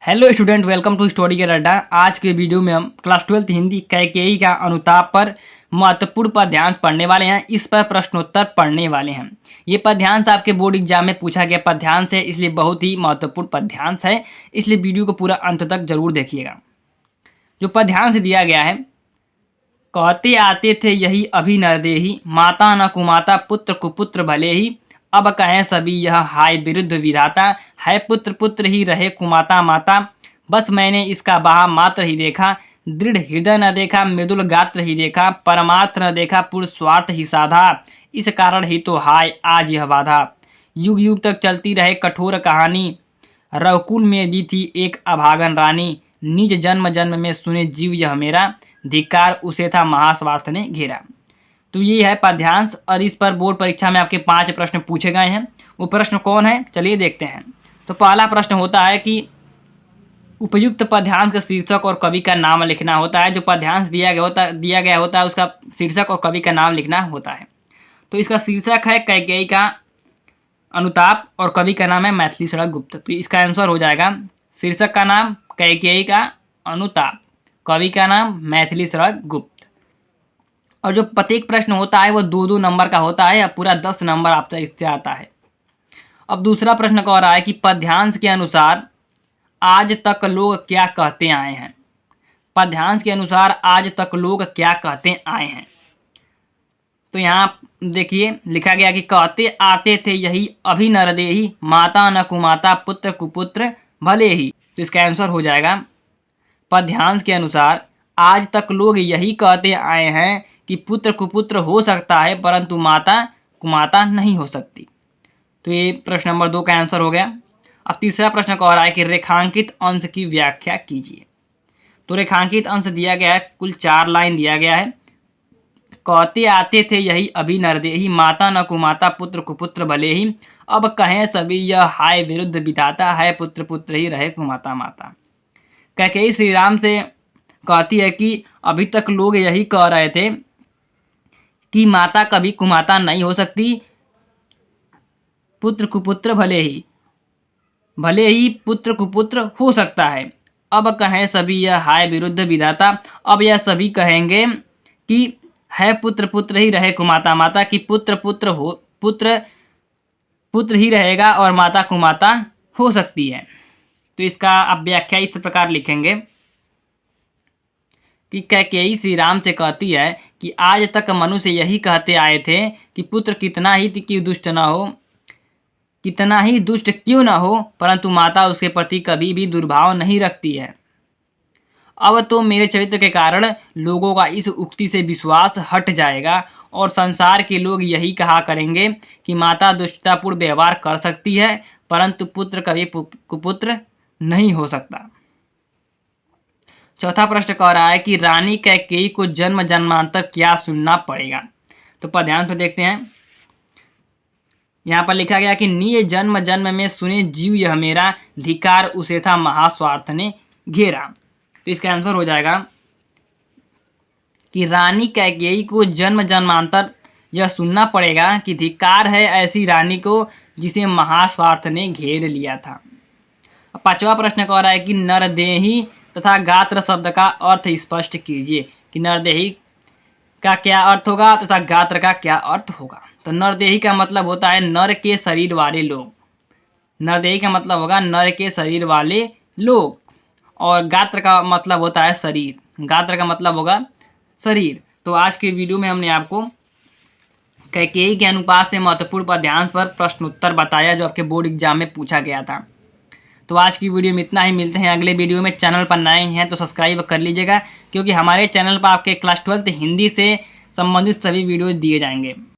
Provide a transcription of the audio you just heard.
Hello student, welcome to study के अड्डा। आज के वीडियो में हम क्लास 12th हिंदी कैकेयी का अनुताप पर महत्वपूर्ण पद्यांश पढ़ने वाले हैं। इस पर प्रश्नोत्तर पढ़ने वाले हैं। ये पद्यांश आपके बोर्ड एग्जाम में पूछा गया पद्यांश है, इसलिए बहुत ही महत्वपूर्ण पद्यांश है, इसलिए वीडियो को पूरा अंत तक जरूर देखिएगा। जो पद्यांश दिया गया है, कहते आते थे यही अभी नरदेही, माता न कुमाता पुत्र कुपुत्र भले ही, अब कहें सभी यह हाय विरुद्ध विधाता, है पुत्र पुत्र ही रहे कुमाता माता, बस मैंने इसका बहा मात्र ही देखा, दृढ़ हृदय न देखा मृदुल गात्र ही देखा, परमार्थ न देखा पूर्ण स्वार्थ ही साधा, इस कारण ही तो हाय आज यह बाधा। युग युग तक चलती रहे कठोर कहानी, रवकुल में भी थी एक अभागन रानी, निज जन्म जन्म में सुने जीव यह मेरा, धिक्कार उसे था महास्वार्थ ने घेरा। तो ये है पद्यांश और इस पर बोर्ड परीक्षा में आपके 5 प्रश्न पूछे गए हैं। वो प्रश्न कौन है, चलिए देखते हैं। तो पहला प्रश्न होता है कि उपयुक्त पद्यांश का शीर्षक और कवि का नाम लिखना होता है। जो पद्यांश दिया गया होता है उसका शीर्षक और कवि का नाम लिखना होता है। तो इसका शीर्षक है कैकेयी का अनुताप और कवि का नाम है मैथिली सड़क गुप्त। तो इसका आंसर हो जाएगा शीर्षक का नाम कैकेयी का अनुताप, कवि का नाम मैथिली सड़क गुप्त। और जो प्रत्येक प्रश्न होता है वो 2-2 नंबर का होता है, या पूरा 10 नंबर आपसे इससे आता है। अब दूसरा प्रश्न कह रहा है कि पद्यांश के अनुसार आज तक लोग क्या कहते आए हैं। पद्यांश के अनुसार आज तक लोग क्या कहते आए हैं। तो यहाँ देखिए लिखा गया कि कहते आते थे यही अभी नरदेही, माता न कुमाता पुत्र कुपुत्र भले ही। तो इसका आंसर हो जाएगा पद्यांश के अनुसार आज तक लोग यही कहते आए हैं कि पुत्र कुपुत्र हो सकता है परंतु माता कुमाता नहीं हो सकती। तो ये प्रश्न नंबर 2 का आंसर हो गया। अब तीसरा प्रश्न कह रहा है कि रेखांकित अंश की व्याख्या कीजिए। तो रेखांकित अंश दिया गया है, कुल 4 लाइन दिया गया है। कहते आते थे यही अभी नरदेही, माता न कुमाता पुत्र कुपुत्र भले ही, अब कहें सभी यह हाय विरुद्ध विधाता, है पुत्र पुत्र ही रहे कुमाता माता। कैकेयी श्री राम से कहती है कि अभी तक लोग यही कह रहे थे कि माता कभी कुमाता नहीं हो सकती, पुत्र कुपुत्र भले ही पुत्र कुपुत्र हो सकता है। अब कहें सभी यह हाय विरुद्ध विधाता, अब यह सभी कहेंगे कि है पुत्र पुत्र ही रहे कुमाता माता, कि पुत्र पुत्र हो पुत्र पुत्र ही रहेगा और माता कुमाता हो सकती है। तो इसका आप व्याख्या इस प्रकार लिखेंगे कि कैकेयी श्री राम से कहती है कि आज तक मनुष्य यही कहते आए थे कि पुत्र कितना ही दुष्ट न हो, कितना ही दुष्ट क्यों न हो, परंतु माता उसके प्रति कभी भी दुर्भाव नहीं रखती है। अब तो मेरे चरित्र के कारण लोगों का इस उक्ति से विश्वास हट जाएगा और संसार के लोग यही कहा करेंगे कि माता दुष्टतापूर्ण व्यवहार कर सकती है परंतु पुत्र कभी कुपुत्र नहीं हो सकता। चौथा प्रश्न कह रहा है कि रानी कैकेयी को जन्म जन्मांतर क्या सुनना पड़ेगा। तो पद्यांश में देखते हैं। यहाँ पर लिखा गया कि निज जन्म जन्म में सुने जीव यह मेरा, धिक्कार उसे था महास्वार्थ ने घेरा। तो इसका आंसर हो जाएगा कि रानी कैकेयी को जन्म जन्मांतर यह सुनना पड़ेगा कि धिक्कार है ऐसी रानी को जिसे महास्वार्थ ने घेर लिया था। पांचवा प्रश्न कह रहा है कि नरदेही तथा गात्र शब्द का अर्थ स्पष्ट कीजिए, कि नरदेही का क्या अर्थ होगा तथा गात्र का क्या अर्थ होगा। तो नरदेही का मतलब होता है नर के शरीर वाले लोग, नरदेही का मतलब होगा नर के शरीर वाले लोग, और गात्र का मतलब होता है शरीर, गात्र का मतलब होगा शरीर। तो आज के वीडियो में हमने आपको कैकेयी के अनुपात से महत्वपूर्ण पद्यांश पर प्रश्न उत्तर बताया जो आपके बोर्ड एग्जाम में पूछा गया था। तो आज की वीडियो में इतना ही, मिलते हैं अगले वीडियो में। चैनल पर नए हैं तो सब्सक्राइब कर लीजिएगा, क्योंकि हमारे चैनल पर आपके क्लास 12th हिंदी से संबंधित सभी वीडियो दिए जाएंगे।